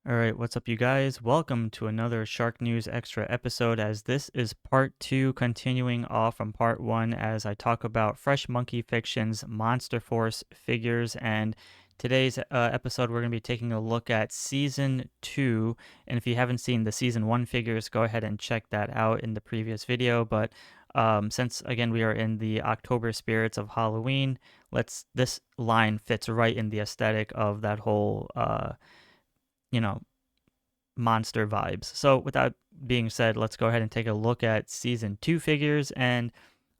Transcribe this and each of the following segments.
All right, what's up, you guys? Welcome to another Shark News Extra episode, as this is part two, continuing off from part one, as I talk about Fresh Monkey Fiction's Monster Force figures. And today's episode, we're going to be taking a look at season two. And if you haven't seen the season one figures, go ahead and check that out in the previous video. But since again we are in the October spirits of Halloween, this line fits right in the aesthetic of that whole you know, monster vibes. So, with that being said, let's go ahead and take a look at season two figures. And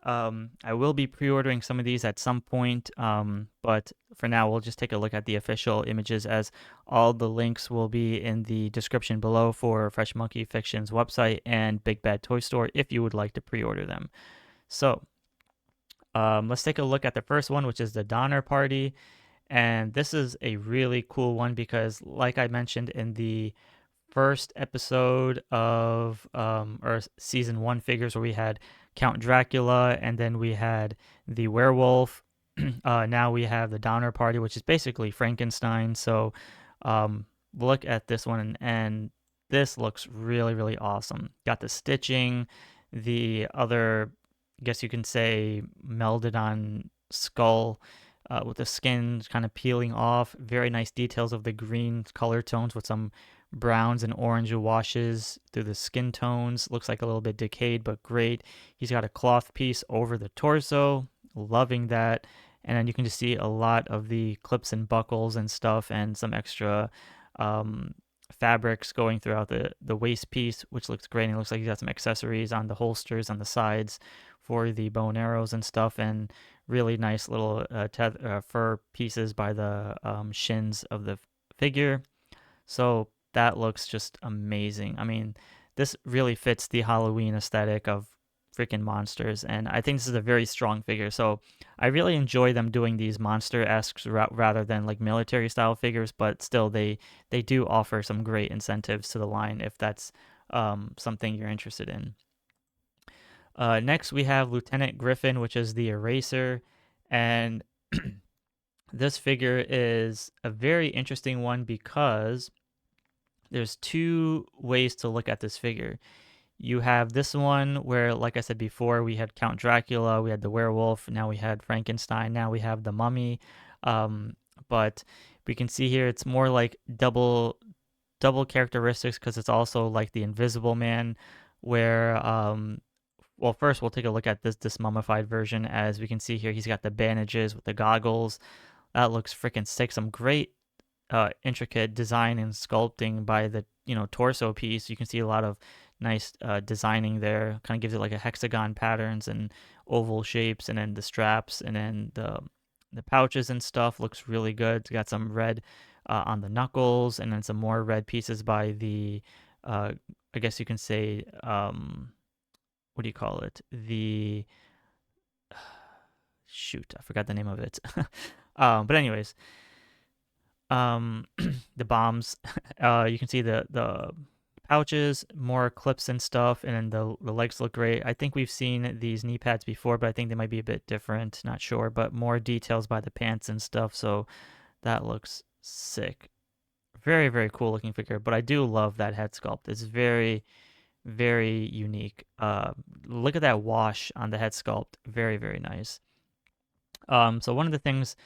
I will be pre ordering some of these at some point. But for now, we'll just take a look at the official images, as all the links will be in the description below for Fresh Monkey Fiction's website and Big Bad Toy Store if you would like to pre order them. So, let's take a look at the first one, which is the Donner Party. And this is a really cool one because, like I mentioned in the first episode of or season one figures, where we had Count Dracula and then we had the werewolf. Now we have the Donner Party, which is basically Frankenstein. So look at this one, and this looks really, really awesome. Got the stitching, the other, I guess you can say, melded on skull, with the skin kind of peeling off. Very nice details of the green color tones with some browns and orange washes through the skin tones. Looks like a little bit decayed, but great. He's got a cloth piece over the torso. Loving that. And then you can just see a lot of the clips and buckles and stuff, and some extra fabrics going throughout the waist piece, which looks great. And it looks like he's got some accessories on the holsters on the sides for the bow and arrows and stuff, and really nice little fur pieces by the shins of the figure. So that looks just amazing. I mean, this really fits the Halloween aesthetic of freaking monsters, and I think this is a very strong figure. So I really enjoy them doing these monster-esque rather than like military style figures, but still they do offer some great incentives to the line if that's something you're interested in. Next, we have Lieutenant Griffin, which is the Eraser, and this figure is a very interesting one because there's two ways to look at this figure. You have this one where, like I said before, we had Count Dracula, we had the werewolf, now we had Frankenstein, now we have the mummy. But we can see here it's more like double characteristics, because it's also like the Invisible Man, where well, first we'll take a look at this mummified version. As we can see here, he's got the bandages with the goggles. That looks freaking sick. Some great intricate design and sculpting by the torso piece. You can see a lot of nice designing there. Kind of gives it like a hexagon patterns and oval shapes, and then the straps, and then the pouches and stuff looks really good. It's got some red on the knuckles, and then some more red pieces by the I guess you can say, what do you call it? The shoot, I forgot the name of it. But anyways, the bombs. You can see the pouches, more clips and stuff, and then the legs look great. I think we've seen these knee pads before, but I think they might be a bit different. Not sure, but more details by the pants and stuff. So that looks sick. Very, very cool looking figure. But I do love that head sculpt. It's very, very unique. Look at that wash on the head sculpt. Very, very nice. So one of the things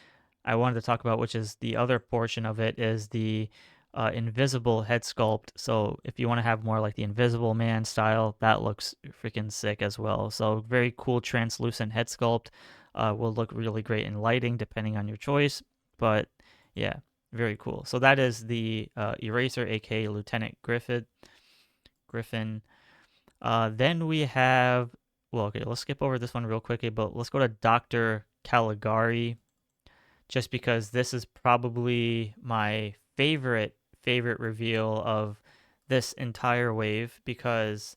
I wanted to talk about, which is the other portion of it, is the invisible head sculpt. So if you want to have more like the Invisible Man style, that looks freaking sick as well. So very cool translucent head sculpt. Will look really great in lighting depending on your choice. But yeah, very cool. So that is the Eraser, aka Lieutenant Griffin. Then we have, well, okay, let's skip over this one real quickly, but let's go to Dr. Caligari, just because this is probably my favorite reveal of this entire wave, because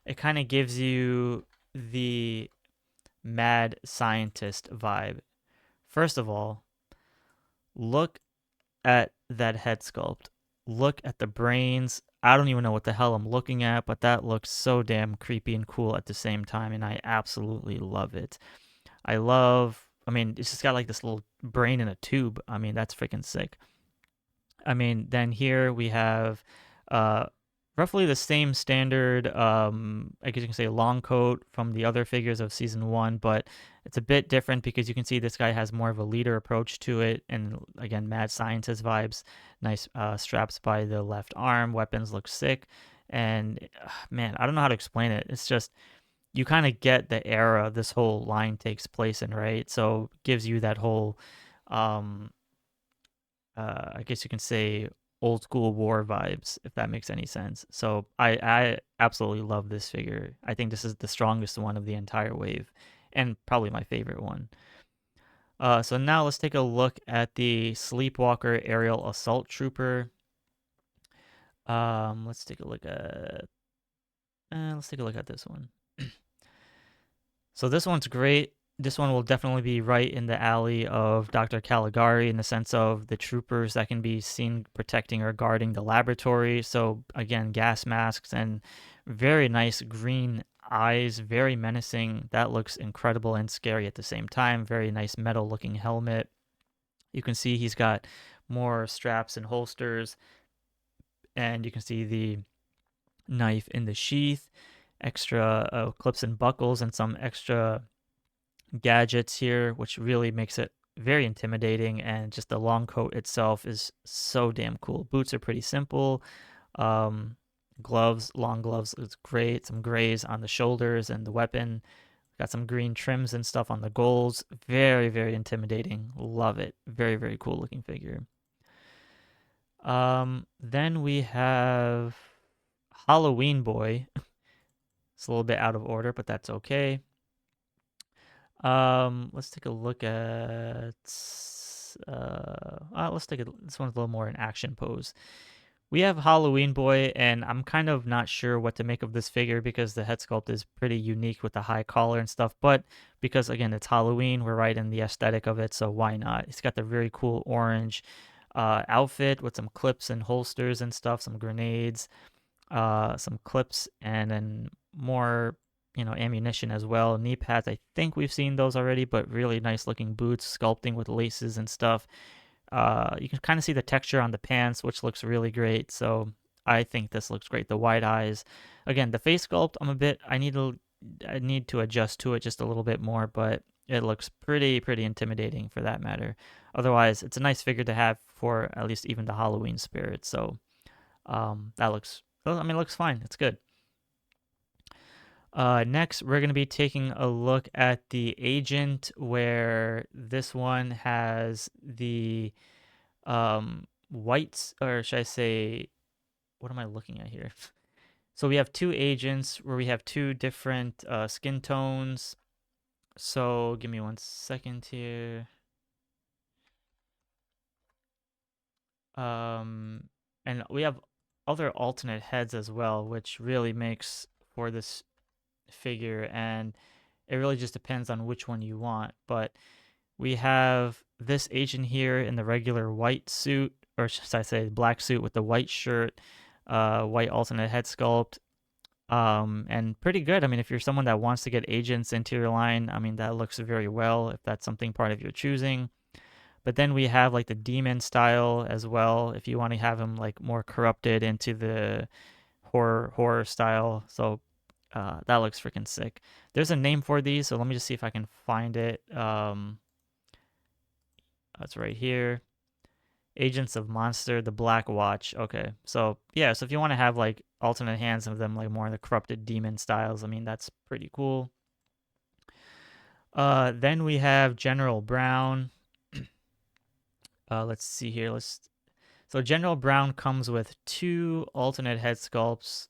it kind of gives you the mad scientist vibe. First of all, look at that head sculpt. Look at the brains. I don't even know what the hell I'm looking at, but that looks so damn creepy and cool at the same time, and I absolutely love it. I mean, it's just got like this little brain in a tube. I mean, that's freaking sick. I mean, then here we have uh, roughly the same standard, I guess you can say long coat from the other figures of season one, but it's a bit different because you can see this guy has more of a leader approach to it. And again, mad scientist vibes. Nice straps by the left arm. Weapons look sick. And man, I don't know how to explain it. It's just you kind of get the era this whole line takes place in, right? So gives you that whole um, I guess you can say old school war vibes, if that makes any sense. So I absolutely love this figure. I think this is the strongest one of the entire wave, and probably my favorite one. So now let's take a look at the Sleepwalker Aerial Assault Trooper. Let's take a look at this one. So this one's great. This one will definitely be right in the alley of Dr. Caligari in the sense of the troopers that can be seen protecting or guarding the laboratory. So again, gas masks and very nice green eyes, very menacing. That looks incredible and scary at the same time. Very nice metal looking helmet. You can see he's got more straps and holsters, and you can see the knife in the sheath, extra clips and buckles, and some extra gadgets here, which really makes it very intimidating. And just the long coat itself is so damn cool. Boots are pretty simple. Um, long gloves, is great. Some grays on the shoulders and the weapon. Got some green trims and stuff on the goals. Very, very intimidating. Love it. Very, very cool looking figure. Then we have Halloween Boy. It's a little bit out of order, but that's okay. Let's take a look at. Let's take this one's a little more an action pose. We have Halloween Boy, and I'm kind of not sure what to make of this figure because the head sculpt is pretty unique with the high collar and stuff. But because again it's Halloween, we're right in the aesthetic of it, so why not? It's got the very cool orange outfit with some clips and holsters and stuff, some grenades, some clips, and then more, ammunition as well. Knee pads, I think we've seen those already, but really nice looking boots, sculpting with laces and stuff. You can kind of see the texture on the pants, which looks really great. So I think this looks great. The wide eyes, again, the face sculpt, I need to adjust to it just a little bit more, but it looks pretty intimidating for that matter. Otherwise, it's a nice figure to have for at least even the Halloween spirit. So that looks, I mean, it looks fine. It's good. Next, we're going to be taking a look at the agent, where this one has the whites, or should I say, what am I looking at here? So we have two agents where we have two different skin tones. So give me 1 second here. And we have other alternate heads as well, which really makes for this figure, and it really just depends on which one you want. But we have this agent here in the regular white suit, or should I say black suit with the white shirt, white alternate head sculpt, and pretty good. I mean, if you're someone that wants to get agents into your line, I mean, that looks very well if that's something part of your choosing. But then we have like the demon style as well, if you want to have him like more corrupted into the horror style. So that looks freaking sick. There's a name for these, so let me just see if I can find it. That's right here. Agents of Monster, the Black Watch. Okay, so yeah, so if you want to have like alternate hands of them, like more in the corrupted demon styles, I mean that's pretty cool. Then we have General Brown. Let's see here. So General Brown comes with two alternate head sculpts.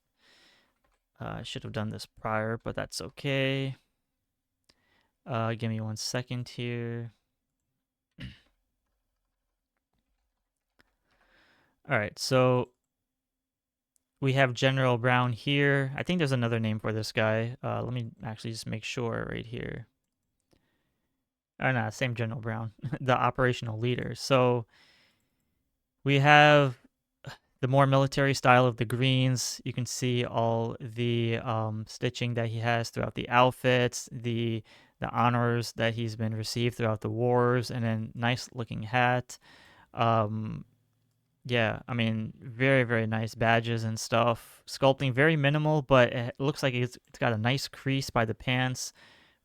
I should have done this prior, but that's okay. Give me 1 second here. All right, so we have General Brown here. I think there's another name for this guy. Let me actually just make sure right here. Oh, no, same General Brown, the operational leader. So we have the more military style of the greens. You can see all the stitching that he has throughout the outfits, the honors that he's been received throughout the wars, and then nice looking hat. Um, Yeah, I mean, very, very nice badges and stuff. Sculpting very minimal, but it looks like it's got a nice crease by the pants.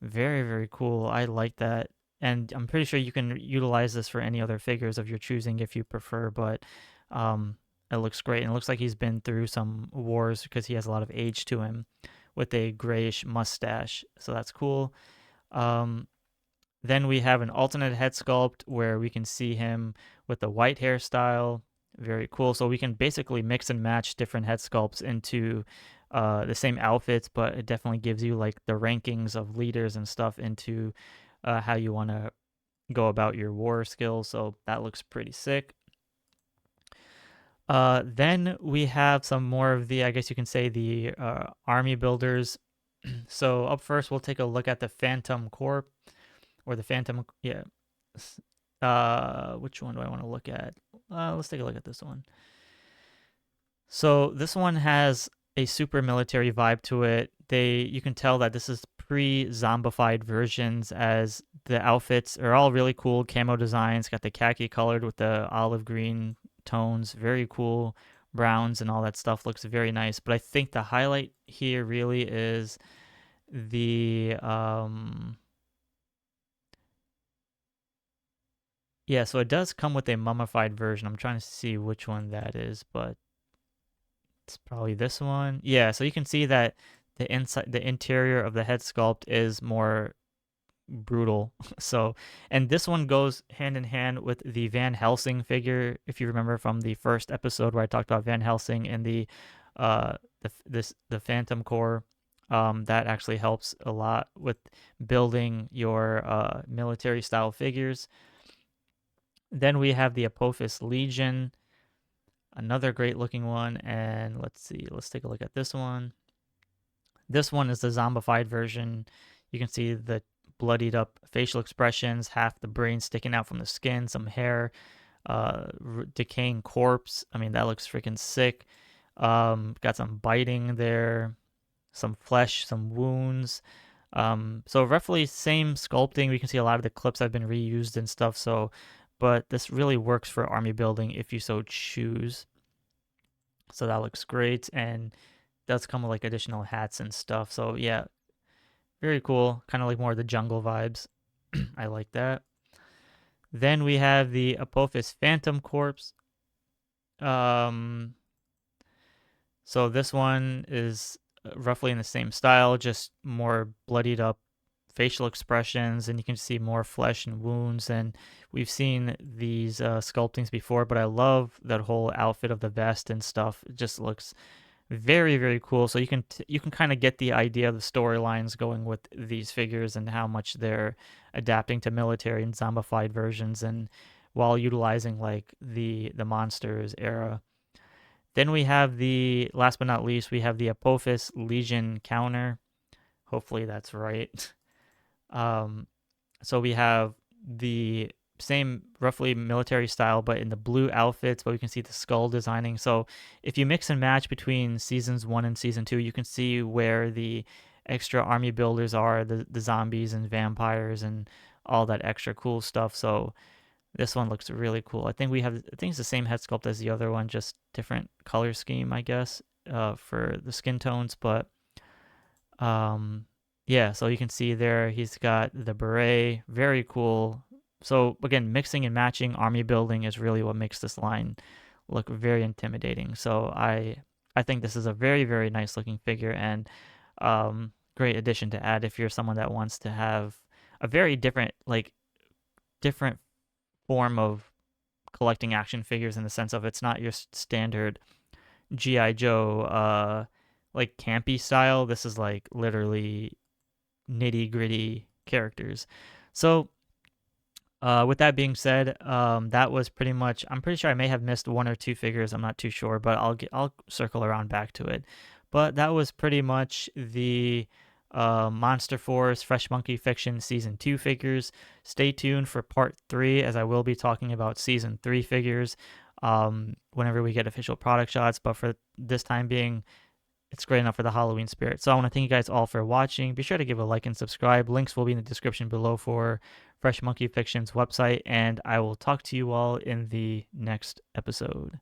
Very, very cool. I like that. And I'm pretty sure you can utilize this for any other figures of your choosing if you prefer, but um, it looks great. And it looks like he's been through some wars because he has a lot of age to him with a grayish mustache. So that's cool. Um, then we have an alternate head sculpt where we can see him with the white hairstyle. Very cool. So we can basically mix and match different head sculpts into the same outfits, but it definitely gives you like the rankings of leaders and stuff into how you want to go about your war skills. So that looks pretty sick. Then we have some more of the, I guess you can say, the army builders. So up first, we'll take a look at the Phantom Corps or the Phantom. Yeah. Which one do I want to look at? Let's take a look at this one. So this one has a super military vibe to it. You can tell that this is pre-zombified versions, as the outfits are all really cool camo designs. Got the khaki colored with the olive green tones, very cool browns and all that stuff. Looks very nice. But I think the highlight here really is the yeah, so it does come with a mummified version. I'm trying to see which one that is, but it's probably this one. Yeah, so you can see that the interior of the head sculpt is more brutal. So, and this one goes hand in hand with the Van Helsing figure, if you remember from the first episode where I talked about Van Helsing and the Phantom Core. That actually helps a lot with building your military style figures. Then we have the Apophis Legion, another great looking one. And let's see, let's take a look at this one. This one is the zombified version. You can see the bloodied up facial expressions, half the brain sticking out from the skin, some hair, decaying corpse. I mean, that looks freaking sick. Got some biting there, some flesh, some wounds. So roughly same sculpting. We can see a lot of the clips have been reused and stuff. So, but this really works for army building if you so choose. So that looks great, and does come with like additional hats and stuff. So yeah, very cool. Kind of like more of the jungle vibes. I like that. Then we have the Apophis Phantom Corpse. Um, so this one is roughly in the same style, just more bloodied up facial expressions, and you can see more flesh and wounds. And we've seen these sculptings before, but I love that whole outfit of the vest and stuff. It just looks very, very cool. So you can kind of get the idea of the storylines going with these figures and how much they're adapting to military and zombified versions, and while utilizing like the monsters era. Then we have the last but not least, we have the Apophis Legion counter. Hopefully that's right. Um, so we have the same roughly military style, but in the blue outfits, but we can see the skull designing. So if you mix and match between seasons 1 and season 2, you can see where the extra army builders are, the zombies and vampires and all that extra cool stuff. So this one looks really cool. I think it's the same head sculpt as the other one, just different color scheme, I guess, for the skin tones. But um, yeah, so you can see there he's got the beret, very cool. So again, mixing and matching army building is really what makes this line look very intimidating. So I think this is a very, very nice looking figure, and great addition to add if you're someone that wants to have a very different form of collecting action figures, in the sense of it's not your standard GI Joe like campy style. This is like literally nitty gritty characters. So with that being said, that was pretty much. I'm pretty sure I may have missed one or two figures. I'm not too sure, but I'll circle around back to it. But that was pretty much the Monster Force Fresh Monkey Fiction Season 2 figures. Stay tuned for Part 3, as I will be talking about Season 3 figures whenever we get official product shots. But for this time being, it's great enough for the Halloween spirit. So I want to thank you guys all for watching. Be sure to give a like and subscribe. Links will be in the description below for Fresh Monkey Fiction's website, and I will talk to you all in the next episode.